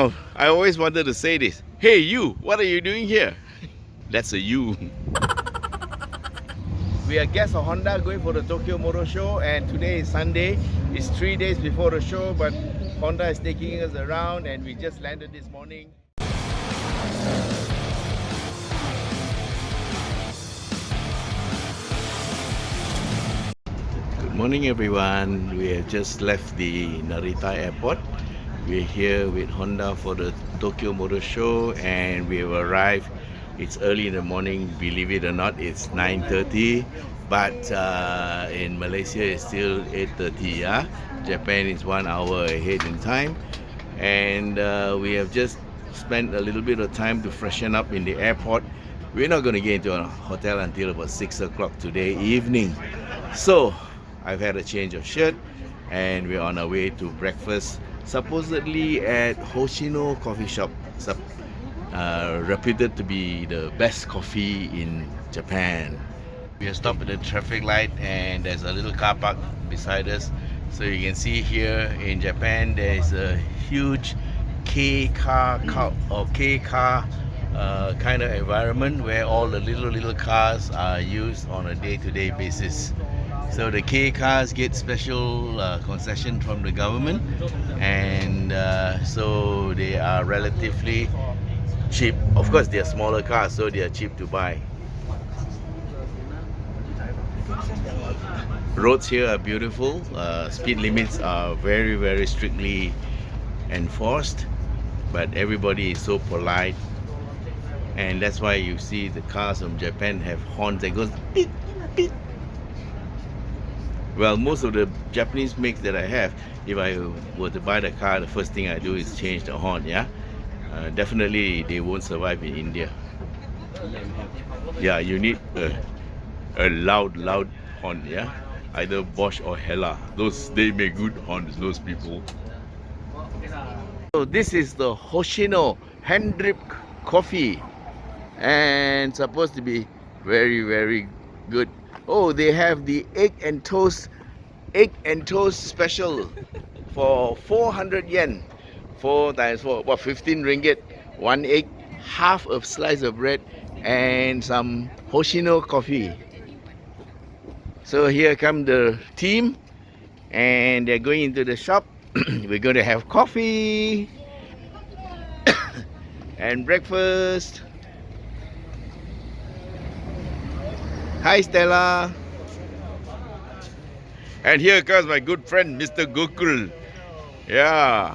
Now, I always wanted to say this. Hey you, what are you doing here? That's a you. We are guests of Honda going for the Tokyo Motor Show, and today is Sunday. It's 3 days before the show, but Honda is taking us around and we just landed this morning. Good morning everyone. We have just left the Narita Airport. We're here with Honda for the Tokyo Motor Show and we have arrived. It's early in the morning, believe it or not, it's 9:30, but in Malaysia it's still 8:30. Yeah? Japan is 1 hour ahead in time, and we have just spent a little bit of time to freshen up in the airport. We're not going to get into a hotel until about 6 o'clock today evening. So I've had a change of shirt and we're on our way to breakfast, supposedly at Hoshino Coffee Shop, reputed to be the best coffee in Japan. We are stopped at the traffic light and there's a little car park beside us. So you can see here in Japan there's a huge K-car kind of environment where all the little cars are used on a day-to-day basis. So the K cars get special concession from the government, and so they are relatively cheap. Of course they are smaller cars, so they are cheap to buy. Roads here are beautiful. Speed limits are very strictly enforced, but everybody is so polite, and that's why you see the cars from Japan have horns that goes beep beep. Well, most of the Japanese makes that I have, if I were to buy the car, the first thing I do is change the horn. Yeah, definitely they won't survive in India. Yeah, you need a loud horn. Yeah, either Bosch or Hella. They make good horns, those people. So this is the Hoshino hand drip coffee, and supposed to be very good. Oh, they have the egg and toast special for 400 yen. 4 times 4, what, 15 ringgit. 1 egg, half a slice of bread, and some Hoshino coffee. So here come the team, and they're going into the shop. We're going to have coffee and breakfast. Hi Stella. And here comes my good friend Mr. Gokul. Yeah.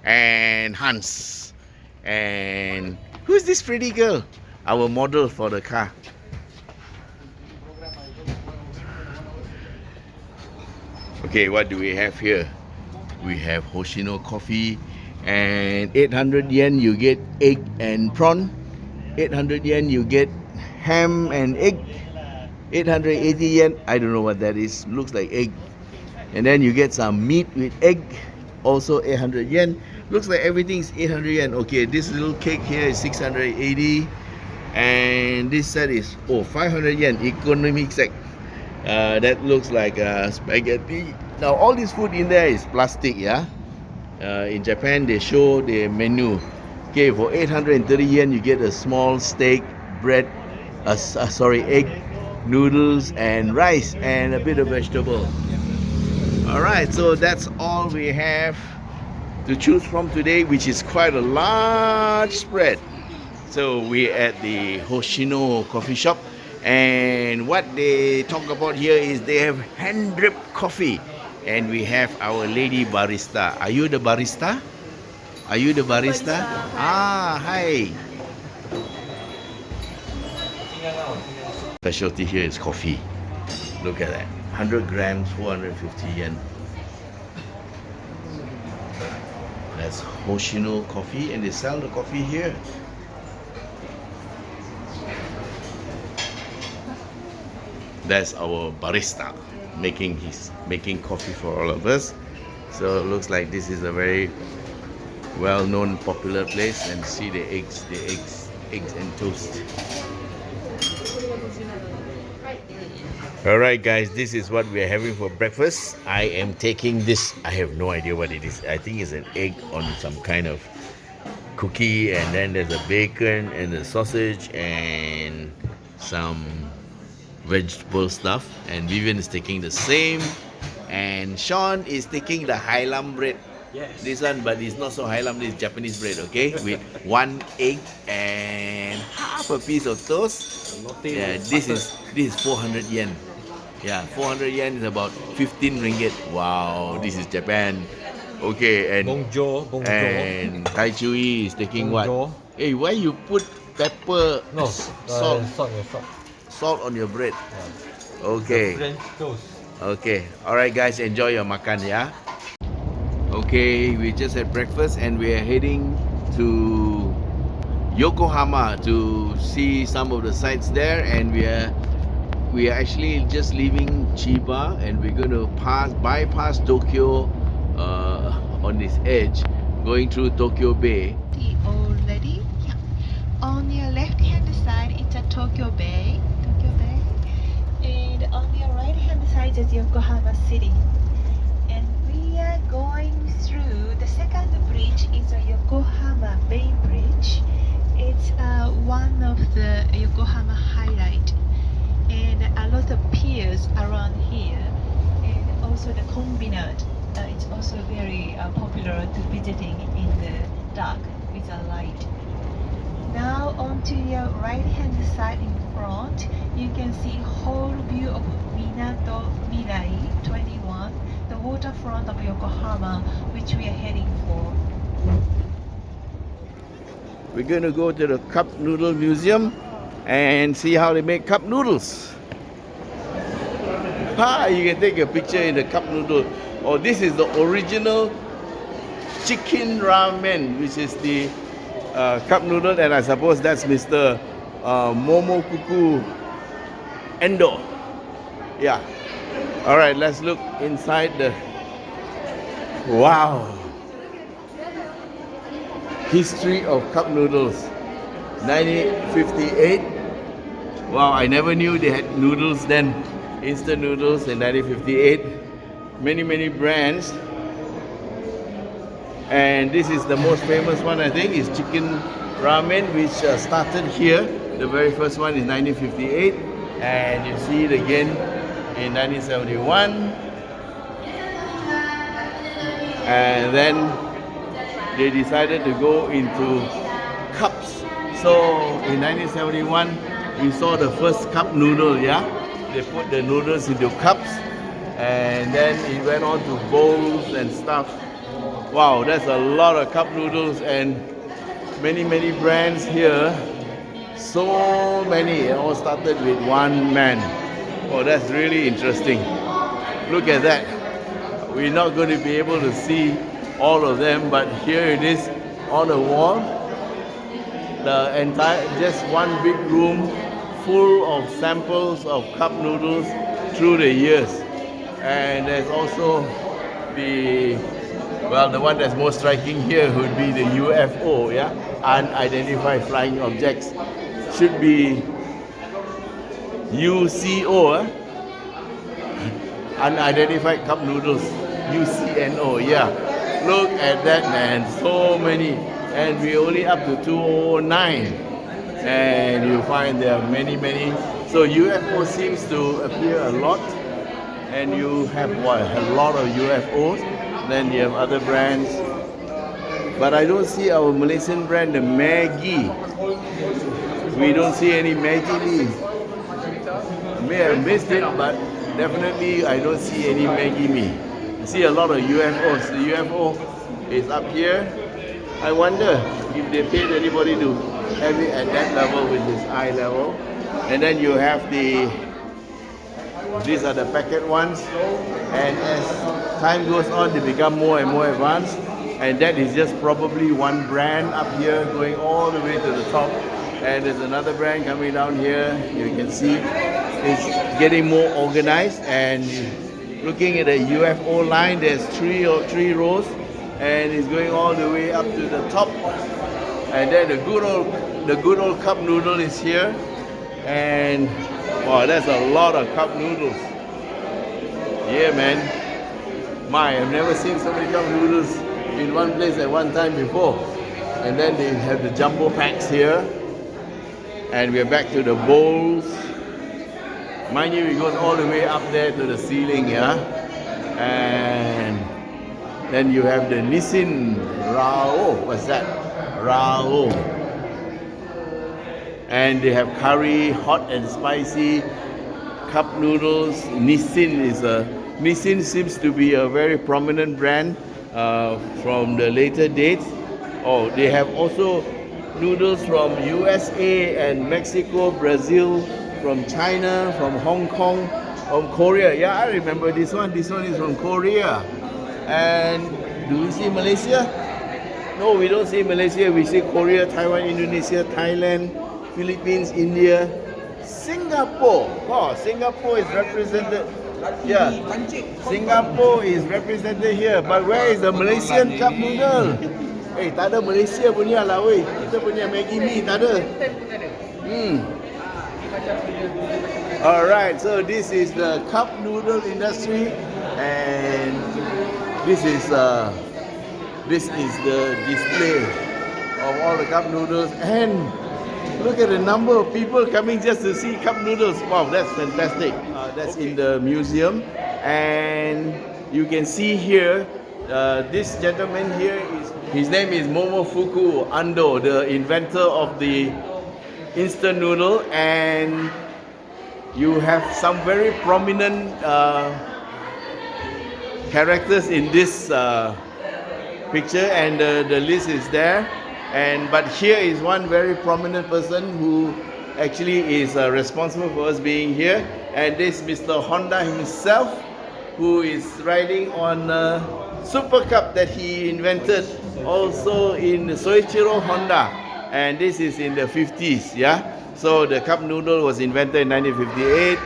And Hans. And who's this pretty girl? Our model for the car. Okay, what do we have here? We have Hoshino coffee, and 800 yen you get egg and prawn. 800 yen you get ham and egg. 880 yen, I don't know what that is, looks like egg. And then you get some meat with egg, also 800 yen. Looks like everything is 800 yen. Okay, this little cake here is 680, and this set is 500 yen, economy set. That looks like spaghetti. Now all this food in there is plastic. Yeah, in Japan they show the menu. Okay, for 830 yen you get a small steak, bread, egg, noodles and rice and a bit of vegetable. Alright, so that's all we have to choose from today, which is quite a large spread. So we're at the Hoshino coffee shop, and what they talk about here is they have hand drip coffee, and we have our lady barista. Are you the barista? Are you the barista? Ah, hi. Specialty here is coffee. Look at that, 100 grams, 450 yen. That's Hoshino coffee, and they sell the coffee here. That's our barista making coffee for all of us. So it looks like this is a very well-known, popular place. And see the eggs and toast. Alright guys, this is what we are having for breakfast. I am taking this, I have no idea what it is. I think it's an egg on some kind of cookie, and then there's a bacon and a sausage and some vegetable stuff. And Vivian is taking the same, and Sean is taking the Hailam bread. Yes. This one, but it's not so Hailam, this is Japanese bread, okay? With one egg and half a piece of toast. Yeah, this is 400 yen. Yeah, 400 yen is about 15 ringgit. Wow, this is Japan. Okay, and Bonjour. and Tai Chui is taking Bonjour. what? Hey, why you put pepper, No, salt, salt. salt on your bread? The Okay. French toast. Okay. Alright guys, enjoy your makan, yeah? Okay, we just had breakfast and we are heading to Yokohama to see some of the sites there, and we are actually just leaving Chiba, and we're going to bypass Tokyo on this edge, going through Tokyo Bay. Already, yeah. On your left-hand side, it's a Tokyo Bay, and on your right-hand side is Yokohama City. And we are going through the second bridge. Is a Yokohama Bay Bridge. It's one of the Yokohama highlight, and a lot of piers around here, and also the combinat. It's also very popular to visiting in the dark with a light. Now onto your right hand side in front, you can see whole view of Minato Mirai 21, the waterfront of Yokohama, which we are heading for. We're going to go to the Cup Noodle Museum and see how they make cup noodles. You can take a picture in the cup noodle. Oh, this is the original chicken ramen, which is the cup noodle, and I suppose that's Mr. Momokuku Endo. Yeah. All right, let's look inside the. Wow. History of cup noodles, 1958. Wow, I never knew they had noodles then. Instant noodles in 1958. Many brands. And this is the most famous one, I think, is chicken ramen, which started here. The very first one is 1958. And you see it again in 1971. And then they decided to go into cups. So in 1971, we saw the first cup noodle, yeah? They put the noodles into cups, and then it went on to bowls and stuff. Wow, that's a lot of cup noodles, and many brands here. So many, it all started with one man. Oh, that's really interesting. Look at that. We're not going to be able to see all of them, but here it is on the wall. The entire, just one big room full of samples of cup noodles through the years. And there's also the one that's most striking here would be the UFO, yeah? Unidentified flying objects. Should be UCO, Unidentified cup noodles. UCNO, yeah. Look at that, man, so many, and we're only up to 209, and you find there are many. So UFO seems to appear a lot, and you have a lot of UFOs. Then you have other brands, but I don't see our Malaysian brand, the Maggi. We don't see any Maggi Mee. I may have missed it, but definitely I don't see any Maggi Mee. I see a lot of UFOs. The UFO is up here. I wonder if they paid anybody to have it at that level with this eye level. And then you have these are the packet ones. And as time goes on, they become more and more advanced. And that is just probably one brand up here going all the way to the top. And there's another brand coming down here. You can see it's getting more organized, and looking at the UFO line, there's three rows, and it's going all the way up to the top. And then the good old cup noodle is here, and wow, that's a lot of cup noodles. Yeah, man. I've never seen so many cup noodles in one place at one time before. And then they have the jumbo packs here. And we're back to the bowls. Mind you, it goes all the way up there to the ceiling, yeah? And then you have the Nissin Rao. What's that? Rao. And they have curry, hot and spicy, cup noodles. Nissin seems to be a very prominent brand from the later dates. Oh, they have also noodles from USA and Mexico, Brazil, from China, from Hong Kong, from Korea. Yeah, I remember this one. This one is from Korea. And do we see Malaysia? No, we don't see Malaysia. We see Korea, Taiwan, Indonesia, Thailand, Philippines, India, Singapore. Oh, Singapore is represented. Yeah, Singapore is represented here. But where is the Malaysian cup noodle? Eh, tak ada Malaysia punya lah weh. Kita punya Maggi mee tak ada. Alright, so this is the cup noodle industry, and this is the display of all the cup noodles. And look at the number of people coming just to see cup noodles. Wow, that's fantastic. That's in the museum, and you can see here this gentleman here his name is Momofuku Ando, the inventor of the instant noodle, and you have some very prominent characters in this picture, and the list is there. But here is one very prominent person who actually is responsible for us being here, and this Mr. Honda himself, who is riding on a Super Cup that he invented also in Soichiro Honda, and this is in the 50s, yeah. So the cup noodle was invented in 1958,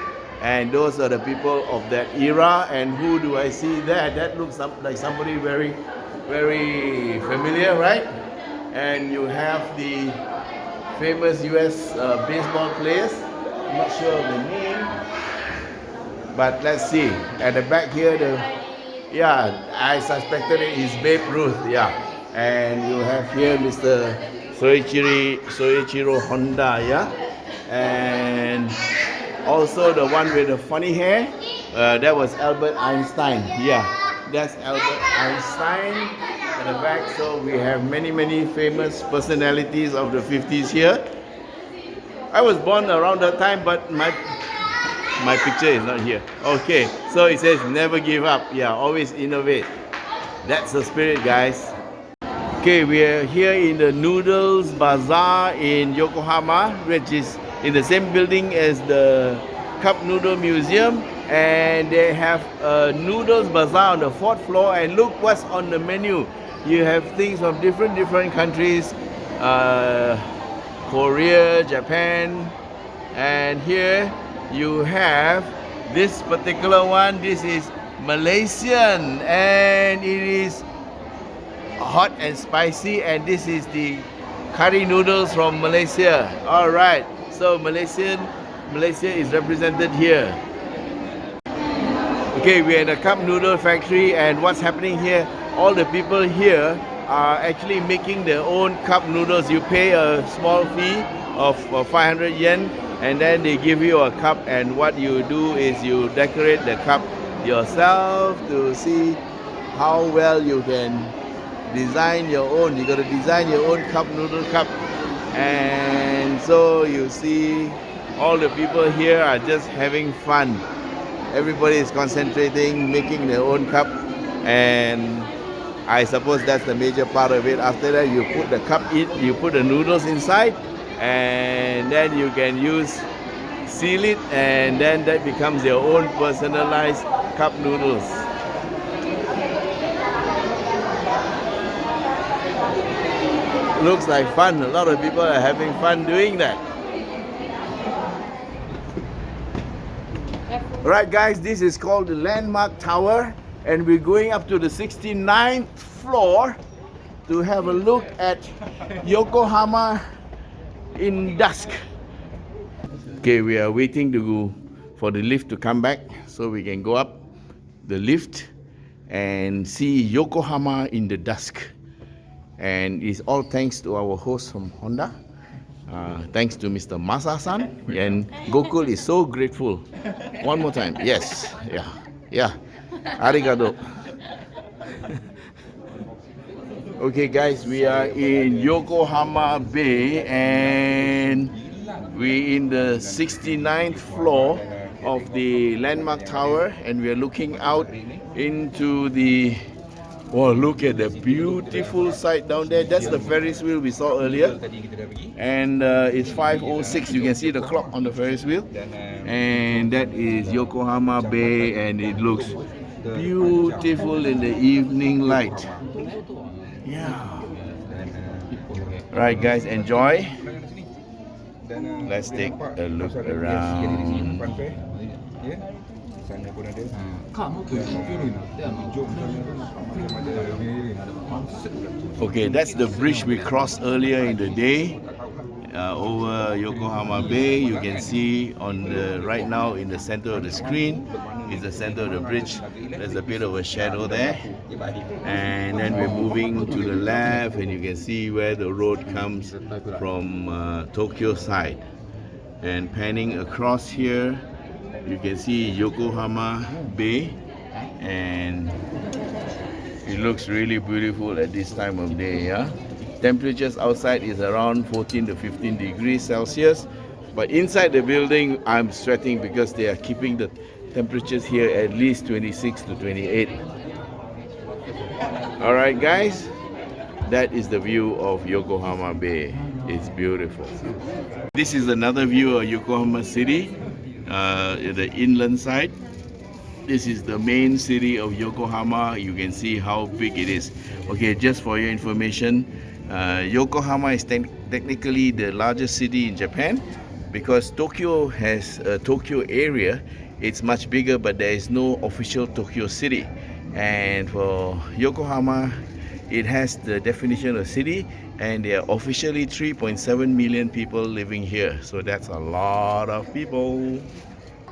and those are the people of that era. And who do I see there? That looks like somebody very, very familiar, right? And you have the famous US baseball players. I'm not sure of the name, but let's see. At the back here, I suspected it is Babe Ruth, yeah. And you have here Mr. Soichiro Honda, yeah. And also the one with the funny hair, that was Albert Einstein, yeah. That's Albert Einstein at the back. So we have many famous personalities of the 50s here. I was born around that time, but my picture is not here. Okay, so it says never give up. Yeah, always innovate. That's the spirit, guys. Okay, we are here in the Noodles Bazaar in Yokohama, which is in the same building as the Cup Noodle Museum. And they have a Noodles Bazaar on the 4th floor. And look what's on the menu. You have things from different countries, Korea, Japan, and here you have this particular one. This is Malaysian, and it is hot and spicy, and this is the curry noodles from Malaysia. All right, so Malaysia is represented here. Okay, we're in the cup noodle factory, and what's happening here, all the people here are actually making their own cup noodles. You pay a small fee of 500 yen, and then they give you a cup, and what you do is you decorate the cup yourself to see how well you can design your own. You got to design your own cup noodle cup. And so you see all the people here are just having fun. Everybody is concentrating, making their own cup, and I suppose that's the major part of it. After that, you put the cup in, you put the noodles inside, and then you can seal it, and then that becomes your own personalized cup noodles. Looks like fun. A lot of people are having fun doing that. Alright guys, this is called the Landmark Tower, and we're going up to the 69th floor to have a look at Yokohama in dusk. Okay, we are waiting for the lift to come back so we can go up the lift and see Yokohama in the dusk. And it's all thanks to our host from Honda. Thanks to Mr. Masa-san. And Gokul is so grateful. One more time. Yes. Yeah. Yeah. Arigato. Okay, guys, we are in Yokohama Bay and we're in the 69th floor of the landmark tower, and we are looking out into the, oh, look at the beautiful sight down there. That's the Ferris wheel we saw earlier, and it's 5:06. You can see the clock on the Ferris wheel, and that is Yokohama Bay, and it looks beautiful in the evening light. Yeah. Right, guys, enjoy. Let's take a look around. Okay, that's the bridge we crossed earlier in the day over Yokohama Bay. You can see on the right now in the center of the screen is the center of the bridge. There's a bit of a shadow there, and then we're moving to the left, and you can see where the road comes from Tokyo side. And panning across here, you can see Yokohama Bay, and it looks really beautiful at this time of day. Yeah, temperatures outside is around 14 to 15 degrees Celsius, but inside the building I'm sweating because they are keeping the temperatures here at least 26 to 28. All right, guys, that is the view of Yokohama Bay. It's beautiful. This is another view of Yokohama City, the inland side. This is the main city of Yokohama. You can see how big it is. Okay, just for your information, Yokohama is technically the largest city in Japan, because Tokyo has a Tokyo area. It's much bigger, but there is no official Tokyo city. And for Yokohama, it has the definition of city, and there are officially 3.7 million people living here. So that's a lot of people.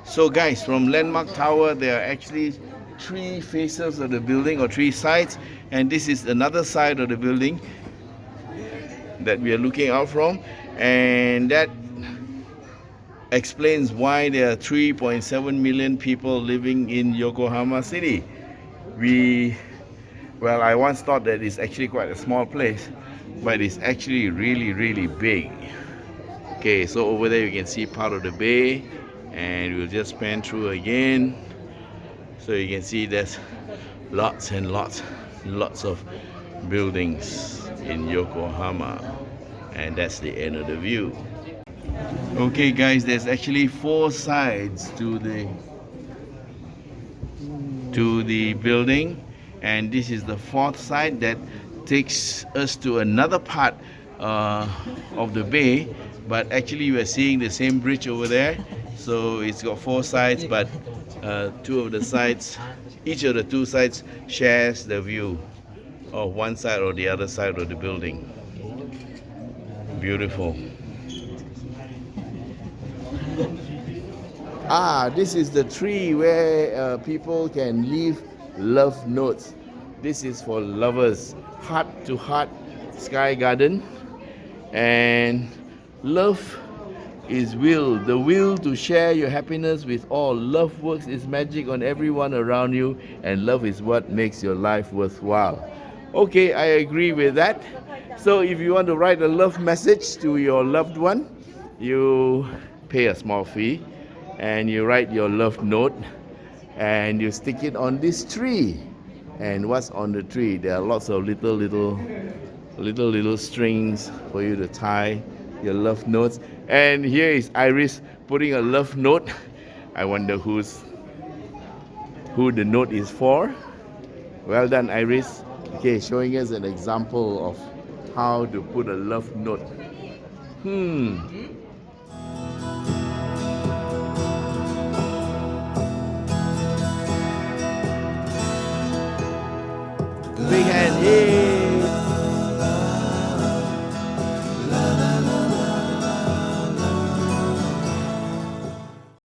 So guys, from Landmark Tower, there are actually 3 faces of the building, or 3 sides, and this is another side of the building that we are looking out from, and that explains why there are 3.7 million people living in Yokohama City. Well, I once thought that it's actually quite a small place, but it's actually really big. Okay, so over there you can see part of the bay, and we'll just pan through again. So you can see there's lots and lots of buildings in Yokohama, and that's the end of the view. Okay guys, there's actually 4 sides to the building, and this is the 4th side that takes us to another part of the bay, but actually we're seeing the same bridge over there. So it's got 4 sides, but 2 of the sides, each of the 2 sides shares the view of one side or the other side of the building. Beautiful. This is the tree where people can leave love notes. This is for lovers. Heart to heart sky garden. And love is will. The will to share your happiness with all. Love works its magic on everyone around you, and love is what makes your life worthwhile. Okay, I agree with that. So if you want to write a love message to your loved one, you pay a small fee, and you write your love note, and you stick it on this tree. And what's on the tree? There are lots of little strings for you to tie your love notes. And here is Iris putting a love note. I wonder who the note is for. Well done, Iris. Okay, showing us an example of how to put a love note.